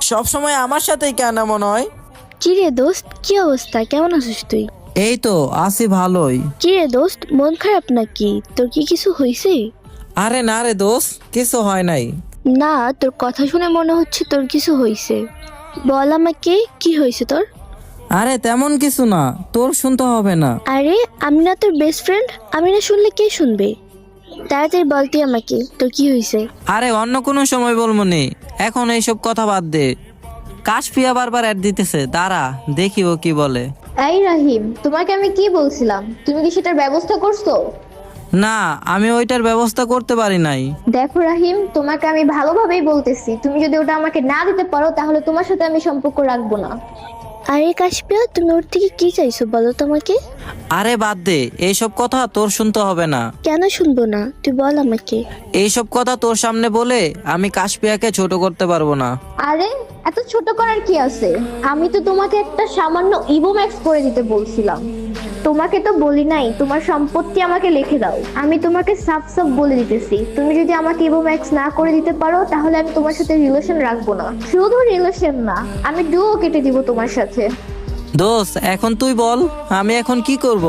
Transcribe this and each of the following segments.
সব সময় আমার সাথেই কেন মনে হয়? কি রে দোস্ত, কি অবস্থা, কেমন আছিস তুই? এই তো আছি ভালোই। কি রে দোস্ত, মন খারাপ নাকি? তোর কি কিছু হয়েছে? আরে না রে দোস্ত, কিছু হয় নাই। না, তোর কথা শুনে মনে হচ্ছে তোর কিছু হয়েছে। বল আমাকে, কি হয়েছে তোর? আরে তেমন কিছু না, তোর শুনতে হবে না। আরে আমি না তোর বেস্ট ফ্রেন্ড, আমি না শুনলে কে শুনবে? তাড়াতাড়ি বল তুই আমাকে, তোর কি হয়েছে? আরে অন্য কোনো সময় বলবো নে, এখন এইসব কথা বাদ দে। কাশফিয়া বারবার অ্যাড দিতেছে, দাঁড়া দেখি ও কি বলে। এই রাহিম, তোমাকে আমি কি বলছিলাম, তুমি কি সেটার ব্যবস্থা করছো? না, আমি ওইটার ব্যবস্থা করতে পারি নাই। দেখো রাহিম, তোমাকে আমি ভালোভাবেই বলতেছি, তুমি যদি ওটা আমাকে না দিতে পারো তাহলে তোমার সাথে আমি সম্পর্ক রাখবো না। আরে কাশপিয়া, তুমি ওর থেকে কি চাইছো বলো তো আমাকে। আরে বাদ দে, এইসব কথা তোর শুনতে হবে না। কেন শুনবো না, তুই বল আমাকে। এইসব কথা তোর সামনে বলে আমি কাশফিয়াকে ছোট করতে পারবো না। আরে এত ছোট করার কি আছে? আমি তো তোমাকে একটা সামান্য ইভো ম্যাক্স করে দিতে বলছিলাম। তোমাকে তো বলি নাই তোমার সম্পত্তি আমাকে লিখে দাও। আমি তোমাকে সাফ সাফ বলে দিতেছি, তুমি যদি আমাকে ইভো ম্যাক্স না করে দিতে পারো তাহলে আমি তোমার সাথে রিলেশন রাখবো না। শুধু রিলেশন না, আমি ডুও কেটে দিব তোমার সাথে। দোস্ত এখন তুই বল, আমি এখন কি করব?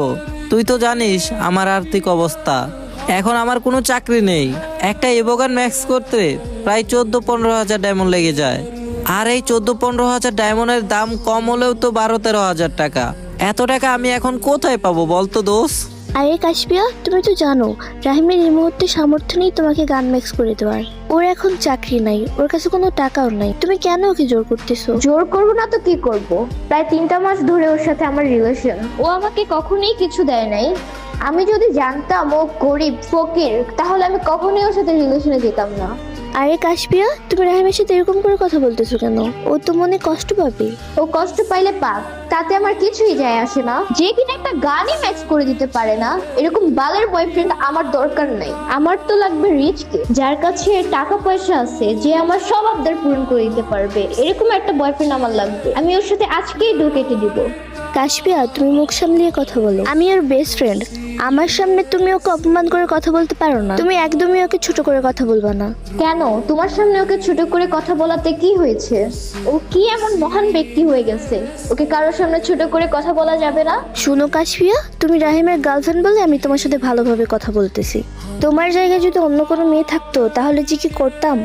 তুই তো জানিস আমার আর্থিক অবস্থা। এখন আমার কোনো চাকরি নেই, একটা এভোগান ম্যাক্স করতে প্রায় 14-15 হাজার ডায়মন্ড লেগে যায়। আর এই 14-15 হাজার ডায়মন্ডের দাম কম হলেও তো 12-13 হাজার টাকা। এত টাকা আমি এখন কোথায় পাবো বলতো দোস্ত? আরে কাশপিয়া, তুমি তো জানো রাহিমের এই মুহূর্তে সামর্থ্য নেই তোমাকে গান ম্যাক্স করে দেওয়ার। ওর এখন চাকরি নাই, ওর কাছে কোনো টাকাও নাই, তুমি কেন ওকে জোর করতেছো? জোর করবো না তো কি করব? প্রায় 3টা মাস ধরে ওর সাথে আমার রিলেশন, ও আমাকে কখনোই কিছু দেয় নাই। আমি যদি জানতাম ও গরিব ফকির তাহলে আমি কখনোই ওর সাথে রিলেশনে যেতাম না। আরে কাশপিয়া, তুমি রাহিমের সাথে এরকম করে কথা বলতেছো কেন? ও তো মনে কষ্ট পাবে। ও কষ্ট পাইলে পাক, তাতে আমার কিছুই যায় আসে না। যে কিনা একটা গানই ম্যাচ করে দিতে পারে না, এরকম বালের বয়ফ্রেন্ড আমার দরকার নাই। আমার তো লাগবে রিচ কে, যার কাছে টাকা পয়সা আছে, যে আমার সব আবদার পূরণ করে দিতে পারবে, এরকম একটা বয়ফ্রেন্ড আমার লাগবে। আমি ওর সাথে আজকেই ডো কেটে দিব। কাশপিয়া, তুমি মুখ সামলিয়ে কথা বলো, আমি ওর বেস্ট ফ্রেন্ড। আমার সামনে তুমি ওকে অপমান করে কথা বলতে পারো না। তুমি একদমই ওকে ছোট করে কথা বলবা না। কেন? তোমার সামনে ওকে ছোট করে কথা বলাতে কি হয়েছে? ও কি এমন মহান ব্যক্তি হয়ে গেছে ওকে কারোর সামনে ছোট করে কথা বলা যাবে না? শুনো কাশপিয়া, তুমি রাহিমের গার্লফ্রেন্ড বলে আমি তোমার সাথে ভালোভাবে কথা বলতেছি। তোমার জায়গায় যদি অন্য কোনো মেয়ে থাকতো তাহলে যে কি করতাম।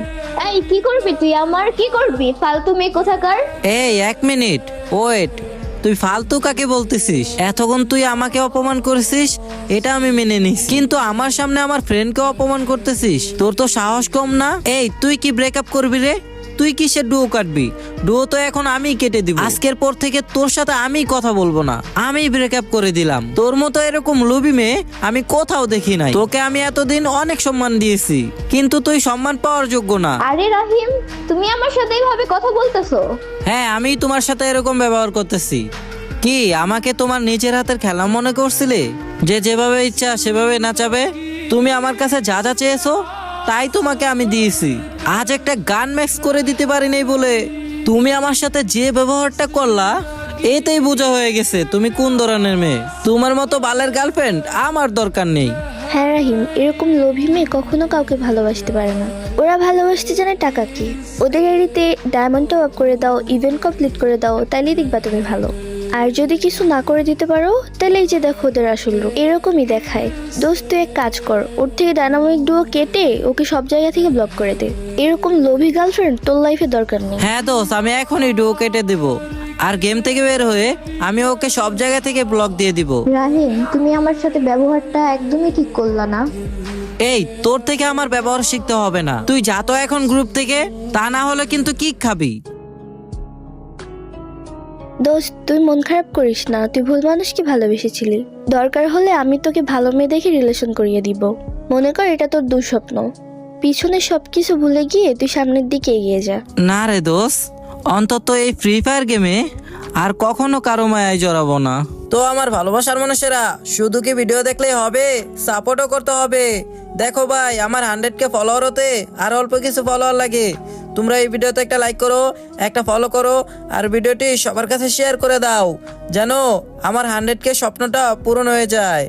এই কি করবি তুই? আমার কি করবি ফালতু মেয়ে কোথাকার? এই 1 মিনিট ওয়েট, তুই ফালতু কাকে বলতেছিস? এতক্ষণ তুই আমাকে অপমান করেছিস, এটা আমি মেনে নিস, কিন্তু আমার সামনে আমার ফ্রেন্ডকে অপমান করতেছিস, তোর তো সাহস কম না? এই তুই কি ব্রেকআপ করবি রে? তুই কিসের ডুও কাটবি? ডুও তো এখন আমি কেটে দিব। আজকের পর থেকে তোর সাথে আমি কথা বলবো না, আমি ব্রেকআপ করে দিলাম। তোর মতো এরকম লোভী মেয়ে আমি কোথাও দেখি নাই। তোকে আমি এতদিন অনেক সম্মান দিয়েছি, কিন্তু তুই সম্মান পাওয়ার যোগ্য না। আরে রাহিম, তুমি আমার সাথে এইভাবে কথা বলতেছো? হ্যাঁ, আমি তোমার সাথে এরকম ব্যবহার করতেছি। কি আমাকে তোমার নিজের হাতের খেলা মনে করছিলে, যে যেভাবে ইচ্ছা সেভাবে নাচাবে? তুমি আমার কাছে যা যা চেয়েছো তাই তোমাকে আমি দিয়েছি। আজ একটা গান ম্যাক্স করে দিতে পারি নাই বলে তুমি আমার সাথে যে ব্যবহারটা করলা, এতেই বোঝা হয়ে গেছে তুমি কোন ধরনের মেয়ে। তোমার মতো বালের গার্লফ্রেন্ড আমার দরকার নেই। হ্যাঁ রাহিম, এরকম লোভী মেয়ে কখনো কাউকে ভালোবাসতে পারে না। ওরা ভালোবাসতে জানে টাকা কি। ওদের এড়িতে ডায়মন্ড টপ আপ করে দাও, ইভেন্ট কমপ্লিট করে দাও, তাইলেই দেখবা তুমি ভালো। আর যদি কিছু না করে দিতে পারো তাহলে এই যে দেখো ওদের আসল রূপ এরকমই দেখায়। দোস্ত তুই এক কাজ কর, ওর থেকে ডায়নামিক ডুও কেটে ওকে সব জায়গা থেকে ব্লক করে দে। এরকম লোভী গার্লফ্রেন্ড তোর লাইফে দরকার নেই। হ্যাঁ দোস্ত, আমি এখনই ডুও কেটে দেব, আর গেম থেকে বের হয়ে আমি ওকে সব জায়গা থেকে ব্লক দিয়ে দিব। রাহিম, তুমি আমার সাথে ব্যবহারটা একদমই ঠিক করলা না। এই তোর থেকে আমার ব্যবহার শিখতে হবে না, তুই যা তো এখন গ্রুপ থেকে, তা না হলে কিন্তু কিক খাবি। দোস্ত তুই মন খারাপ করিস না, তুই ভুল মানুষকে ভালোবেসেছিলি। দরকার হলে আমি তোকে ভালো মেয়ে দেখে রিলেশন করিয়ে দিব। মনে কর এটা তোর দুঃস্বপ্ন। পিছনে সবকিছু ভুলে গিয়ে তুই সামনের দিকে এগিয়ে যা। না রে দোস্ত, অন্তত এই ফ্রি ফায়ার গেমে আর কখনো কারো মায়ায় জড়াবো না। তো আমার ভালোবাসার মানুষেরা, শুধু কি ভিডিও দেখলেই হবে? সাপোর্টও করতে হবে। দেখো ভাই, আমার 100K ফলোয়ার হতে আর অল্প কিছু ফলোয়ার লাগে। তোমরা এই ভিডিওতে একটা লাইক করো, একটা ফলো করো, আর ভিডিওটি সবার কাছে শেয়ার করে দাও, যেন আমার 100K স্বপ্নটা পূরণ হয়ে যায়।